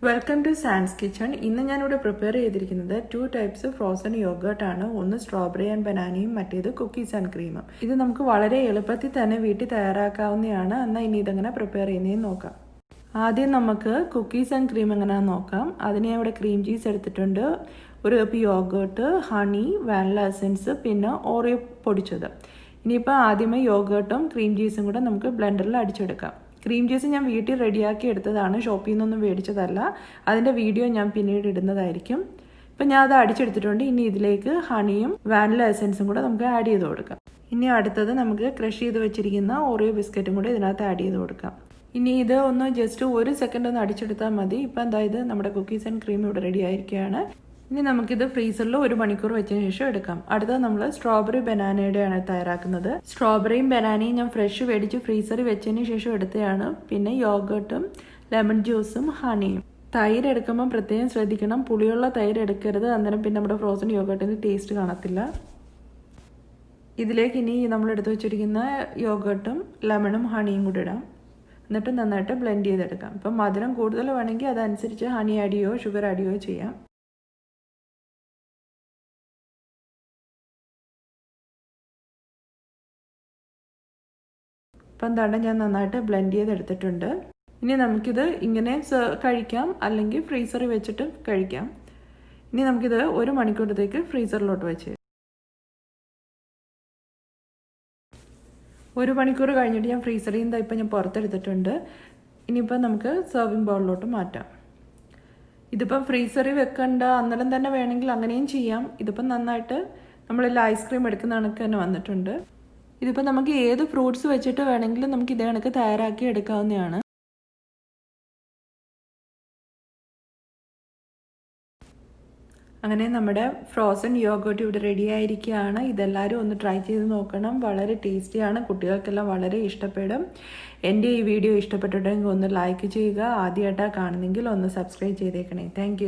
Welcome to sans kitchen. ഇന്ന് ഞാനിവിടെ prepare ചെയ്തിരിക്കുന്നത് 2 ടൈപ്സ് ഫ്രോസൺ യോഗേർട്ട് ആണ്. ഒന്ന് സ്ട്രോബെറി ആൻഡ് ബനാനയും മറ്റേത് കുക്കീസ് ആൻഡ് ക്രീമും. ഇത് നമുക്ക് വളരെ എളുപ്പത്തിൽ തന്നെ വീട്ടിൽ തയ്യാറാക്കാവുന്നതാണ്. എന്നാൽ ഇനി ഇതെങ്ങനെ പ്രിപ്പയർ ചെയ്യുന്നതെന്ന് നോക്കാം. ആദ്യം നമുക്ക് കുക്കീസ് ആൻഡ് ക്രീം എങ്ങനെയാണെന്ന് നോക്കാം. അതിന് ഇവിടെ ക്രീം ചീസ് എടുത്തിട്ടുണ്ട്, ഒരു cup yoghurt, honey, vanilla essence, പിന്നെ ഓറിയോ പൊടിച്ചത്. ഇനിയിപ്പോൾ ആദ്യമേ യോഗേർട്ടും ക്രീം ചീസും കൂടെ നമുക്ക് ബ്ലെൻഡറിൽ അടിച്ചെടുക്കാം. ക്രീം ചീസ് ഞാൻ വീട്ടിൽ റെഡിയാക്കി എടുത്തതാണ്, ഷോപ്പിൽ നിന്നൊന്നും മേടിച്ചതല്ല. അതിൻ്റെ വീഡിയോ ഞാൻ പിന്നീട് ഇടുന്നതായിരിക്കും. ഇപ്പം ഞാൻ അത് അടിച്ചെടുത്തിട്ടുണ്ട്. ഇനി ഇതിലേക്ക് ഹണിയും വാനില എസൻസും കൂടെ നമുക്ക് ആഡ് ചെയ്ത് കൊടുക്കാം. ഇനി അടുത്തത് നമുക്ക് ക്രഷ് ചെയ്ത് വെച്ചിരിക്കുന്ന ഓറിയോ ബിസ്ക്കറ്റും കൂടെ ഇതിനകത്ത് ആഡ് ചെയ്ത് കൊടുക്കാം. ഇനി ഇത് ഒന്ന് ജസ്റ്റ് 1 സെക്കൻഡ് ഒന്ന് അടിച്ചെടുത്താൽ മതി. ഇപ്പം എന്തായത് നമ്മുടെ കുക്കീസ് ആൻഡ് ക്രീം ഇവിടെ റെഡി ആയിരിക്കുകയാണ്. ഇനി നമുക്കിത് ഫ്രീസറിൽ 1 മണിക്കൂർ വെച്ചതിന് ശേഷം എടുക്കാം. അടുത്തത് നമ്മൾ സ്ട്രോബെറി ബനാനയുടെയാണ് തയ്യാറാക്കുന്നത്. സ്ട്രോബെറിയും ബനാനയും ഞാൻ ഫ്രഷ് മേടിച്ച് ഫ്രീസറിൽ വെച്ചതിന് ശേഷം എടുത്തതാണ്. പിന്നെ യോഗേർട്ടും ലെമൺ ജ്യൂസും ഹണിയും. തൈര് എടുക്കുമ്പോൾ പ്രത്യേകം ശ്രദ്ധിക്കണം, പുളിയുള്ള തൈര് എടുക്കരുത്, അന്നേരം പിന്നെ നമ്മുടെ ഫ്രോസൺ യോഗേർട്ടിന് ടേസ്റ്റ് കാണത്തില്ല. ഇതിലേക്ക് ഇനി നമ്മൾ എടുത്തു വെച്ചിരിക്കുന്ന യോഗേർട്ടും ലെമണും ഹണിയും കൂടി ഇടാം. എന്നിട്ട് നന്നായിട്ട് ബ്ലെൻഡ് ചെയ്തെടുക്കാം. ഇപ്പം മധുരം കൂടുതൽ വേണമെങ്കിൽ അതനുസരിച്ച് ഹണി ആഡ് ചെയ്യുകയോ ഷുഗർ ആഡ് ചെയ്യുകയോ ചെയ്യാം. ഇപ്പം എന്താണ് ഞാൻ നന്നായിട്ട് ബ്ലെൻഡ് ചെയ്തെടുത്തിട്ടുണ്ട്. ഇനി നമുക്കിത് ഇങ്ങനെ കഴിക്കാം, അല്ലെങ്കിൽ ഫ്രീസറിൽ വെച്ചിട്ട് കഴിക്കാം. ഇനി നമുക്കിത് 1 മണിക്കൂറത്തേക്ക് ഫ്രീസറിലോട്ട് വെച്ച് 1 മണിക്കൂർ കഴിഞ്ഞിട്ട് ഞാൻ ഫ്രീസറിൽ നിന്ന് ഇപ്പം ഞാൻ പുറത്തെടുത്തിട്ടുണ്ട്. ഇനിയിപ്പം നമുക്ക് സെർവിങ് ബൗളിലോട്ട് മാറ്റാം. ഇതിപ്പം ഫ്രീസറിൽ വെക്കണ്ട, അന്നേരം തന്നെ വേണമെങ്കിൽ അങ്ങനെയും ചെയ്യാം. ഇതിപ്പം നന്നായിട്ട് നമ്മളെല്ലാം ഐസ്ക്രീം എടുക്കുന്ന കണക്ക് തന്നെ വന്നിട്ടുണ്ട്. ഇതിപ്പോൾ നമുക്ക് ഏത് ഫ്രൂട്ട്സ് വെച്ചിട്ട് വേണമെങ്കിലും നമുക്ക് ഇതേ കണക്ക് തയ്യാറാക്കി എടുക്കാവുന്നതാണ്. അങ്ങനെ നമ്മുടെ ഫ്രോസൺ യോഗേർട്ട് ഇവിടെ റെഡി ആയിരിക്കുകയാണ്. ഇതെല്ലാവരും ഒന്ന് ട്രൈ ചെയ്ത് നോക്കണം. വളരെ ടേസ്റ്റിയാണ്, കുട്ടികൾക്കെല്ലാം വളരെ ഇഷ്ടപ്പെടും. എൻ്റെ ഈ വീഡിയോ ഇഷ്ടപ്പെട്ടിട്ടുണ്ടെങ്കിൽ ഒന്ന് ലൈക്ക് ചെയ്യുക. ആദ്യമായിട്ടാണ് കാണുന്നെങ്കിൽ ഒന്ന് സബ്സ്ക്രൈബ് ചെയ്തേക്കണേ. താങ്ക്